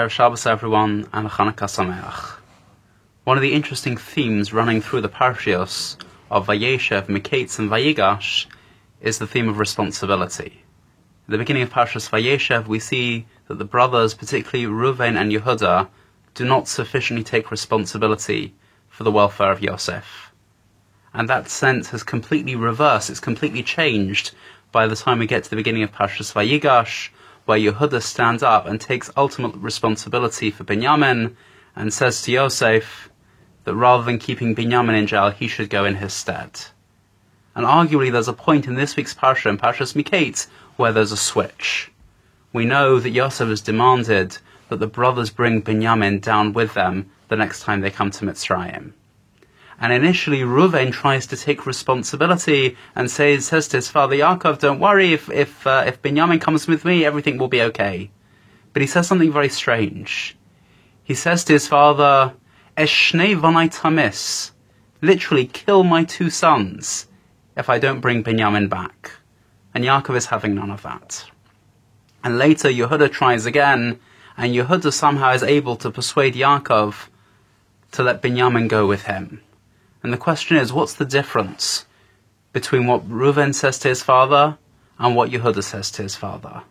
Erev Shabbos everyone, and Chanukah Sameach. One of the interesting themes running through the Parashat of Vayeshev, Miketz and Vayigash is the theme of responsibility. At the beginning of Parashat Vayeshev, we see that the brothers, particularly Reuven and Yehuda, do not sufficiently take responsibility for the welfare of Yosef. And that sense has completely reversed, it's completely changed by the time we get to the beginning of Parashat Vayigash, where Yehuda stands up and takes ultimate responsibility for Binyamin and says to Yosef that rather than keeping Binyamin in jail, he should go in his stead. And arguably there's a point in this week's Parashat, in Parashat Miketz, where there's a switch. We know that Yosef has demanded that the brothers bring Binyamin down with them the next time they come to Mitzrayim. And initially, Reuven tries to take responsibility and says to his father Yaakov, "Don't worry, if Binyamin comes with me, everything will be okay." But he says something very strange. He says to his father, "Eshnei vanai tamis," literally, kill my two sons if I don't bring Binyamin back. And Yaakov is having none of that. And later, Yehuda tries again, and Yehuda somehow is able to persuade Yaakov to let Binyamin go with him. And the question is, what's the difference between what Reuven says to his father and what Yehuda says to his father?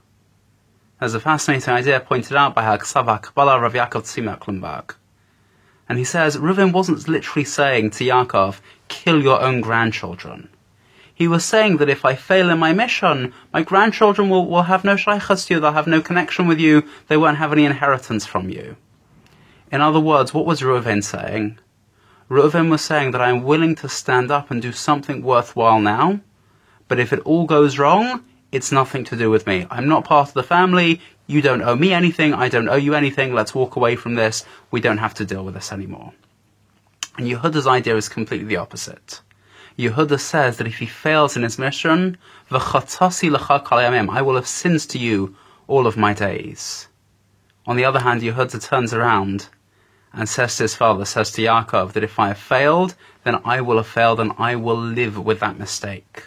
There's a fascinating idea pointed out by Ha'aksav HaKabbalah Rav Yaakov Tzimmer. And he says, Reuven wasn't literally saying to Yaakov, kill your own grandchildren. He was saying that if I fail in my mission, my grandchildren will have no shaychus to you, they'll have no connection with you, they won't have any inheritance from you. In other words, what was Reuven saying? Reuven was saying that I'm willing to stand up and do something worthwhile now, but if it all goes wrong, it's nothing to do with me. I'm not part of the family, you don't owe me anything, I don't owe you anything, let's walk away from this, we don't have to deal with this anymore. And Yehuda's idea is completely the opposite. Yehuda says that if he fails in his mission, v'chatasi lecha kol hayamim, I will have sinned to you all of my days. On the other hand, Yehuda turns around and says to his father, says to Yaakov, that if I have failed, then I will have failed and I will live with that mistake.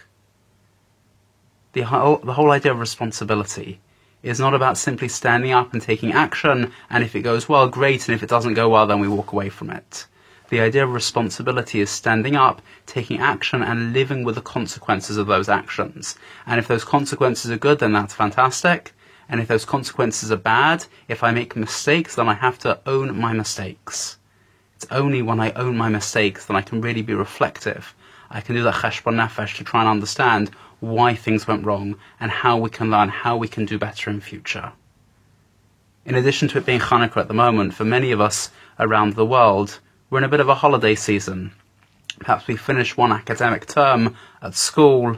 The whole idea of responsibility is not about simply standing up and taking action, and if it goes well, great, and if it doesn't go well, then we walk away from it. The idea of responsibility is standing up, taking action, and living with the consequences of those actions. And if those consequences are good, then that's fantastic. And if those consequences are bad, if I make mistakes, then I have to own my mistakes. It's only when I own my mistakes that I can really be reflective. I can do that cheshbon nefesh to try and understand why things went wrong and how we can learn, how we can do better in future. In addition to it being Chanukah at the moment, for many of us around the world, we're in a bit of a holiday season. Perhaps we finish one academic term at school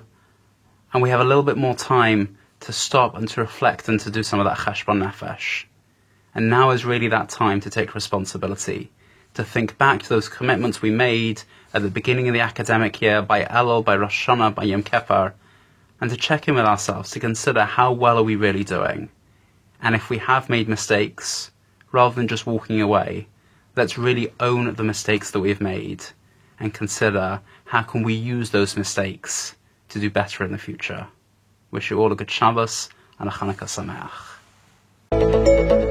and we have a little bit more time to stop and to reflect and to do some of that cheshbon nefesh. And now is really that time to take responsibility, to think back to those commitments we made at the beginning of the academic year by Elul, by Rosh Hashanah, by Yom Kippur, and to check in with ourselves, to consider how well are we really doing. And if we have made mistakes, rather than just walking away, let's really own the mistakes that we've made and consider how can we use those mistakes to do better in the future. Wish you all a good Shabbos and a Chanukah Sameach.